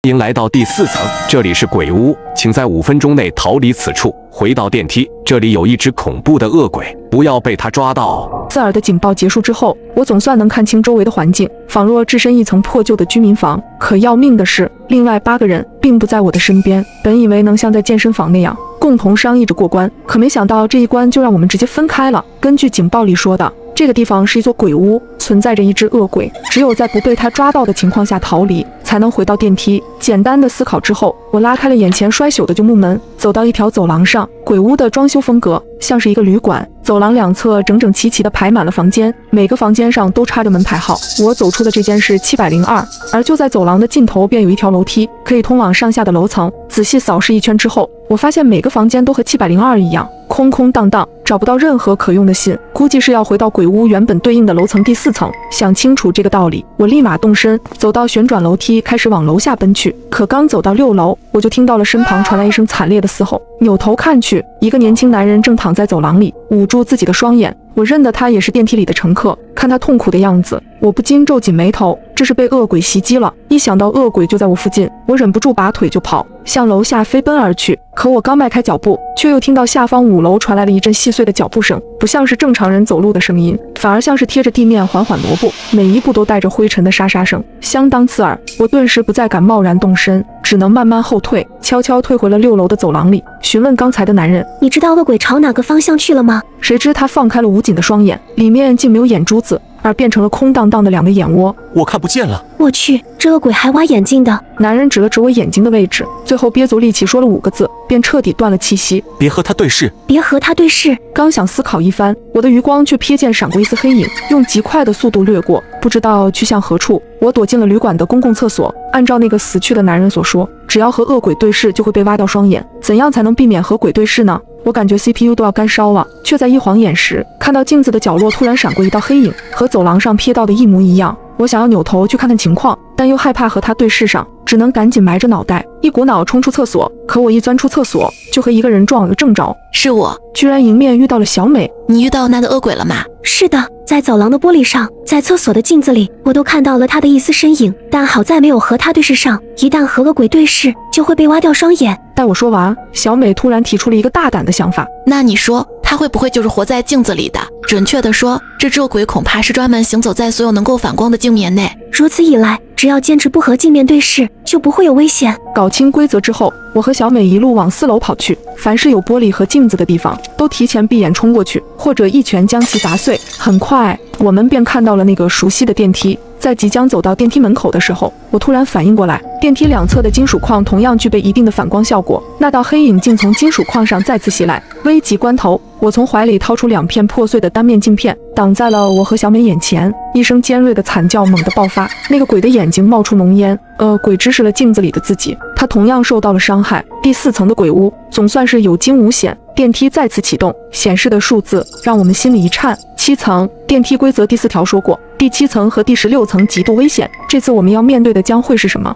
迎来到第4层，这里是鬼屋，请在5分钟内逃离此处。回到电梯，这里有一只恐怖的恶鬼，不要被他抓到。刺耳的警报结束之后，我总算能看清周围的环境，仿若置身一层破旧的居民房。可要命的是，另外8个人并不在我的身边。本以为能像在健身房那样共同商议着过关，可没想到这一关就让我们直接分开了。根据警报里说的，这个地方是一座鬼屋，存在着一只恶鬼，只有在不被他抓到的情况下逃离，才能回到电梯。简单的思考之后，我拉开了眼前衰朽的旧木门，走到一条走廊上。鬼屋的装修风格像是一个旅馆，走廊两侧整整齐齐地排满了房间，每个房间上都插着门牌号。我走出的这间是702，而就在走廊的尽头便有一条楼梯，可以通往上下的楼层。仔细扫视一圈之后，我发现每个房间都和702一样，空空荡荡，找不到任何可用的信，估计是要回到鬼屋原本对应的楼层第4层。想清楚这个道理，我立马动身，走到旋转楼梯，开始往楼下奔去。可刚走到6楼，我就听到了身旁传来一声惨烈的嘶吼，扭头看去，一个年轻男人正躺在走廊里，捂住自己的双眼。我认得他也是电梯里的乘客，看他痛苦的样子，我不禁皱紧眉头，这是被恶鬼袭击了。一想到恶鬼就在我附近，我忍不住拔腿就跑，向楼下飞奔而去。可我刚迈开脚步，却又听到下方5楼传来了一阵细碎的脚步声，不像是正常人走路的声音，反而像是贴着地面缓缓挪步，每一步都带着灰尘的沙沙声，相当刺耳。我顿时不再敢贸然动身，只能慢慢后退，悄悄退回了6楼的走廊里，询问刚才的男人：“你知道恶鬼朝哪个方向去了吗？”谁知他放开了捂紧的双眼，里面竟没有眼珠子，而变成了空荡荡的2个眼窝。我看不见了。我去，这恶鬼还挖眼睛的。男人指了指我眼睛的位置，最后憋足力气说了5个字，便彻底断了气息。别和他对视，别和他对视。刚想思考一番，我的余光却瞥见闪过一丝黑影，用极快的速度掠过，不知道去向何处。我躲进了旅馆的公共厕所，按照那个死去的男人所说，只要和恶鬼对视就会被挖掉双眼，怎样才能避免和鬼对视呢？我感觉 CPU 都要干烧了，却在一晃眼时看到镜子的角落突然闪过一道黑影，和走廊上瞥到的一模一样。我想要扭头去看看情况，但又害怕和他对视上，只能赶紧埋着脑袋，一股脑冲出厕所。可我一钻出厕所，就和一个人撞了个正着。是我，居然迎面遇到了小美。你遇到那个恶鬼了吗？是的，在走廊的玻璃上，在厕所的镜子里，我都看到了他的一丝身影，但好在没有和他对视上，一旦和恶鬼对视，就会被挖掉双眼。待我说完，小美突然提出了一个大胆的想法。那你说他会不会就是活在镜子里的？准确的说，这只恶鬼恐怕是专门行走在所有能够反光的镜面内。如此一来，只要坚持不和镜面对视，就不会有危险。搞清规则之后，我和小美一路往4楼跑去，凡是有玻璃和镜子的地方，都提前闭眼冲过去，或者一拳将其砸碎。很快，我们便看到了那个熟悉的电梯。在即将走到电梯门口的时候，我突然反应过来，电梯两侧的金属框同样具备一定的反光效果，那道黑影竟从金属框上再次袭来。危急关头，我从怀里掏出2片破碎的单面镜片，挡在了我和小美眼前。一声尖锐的惨叫猛地爆发，那个鬼的眼睛冒出浓烟。鬼直视了镜子里的自己，他同样受到了伤害。第4层的鬼屋总算是有惊无险，电梯再次启动，显示的数字让我们心里一颤。7层，电梯规则第4条说过，第7层和第16层极度危险，这次我们要面对的将会是什么？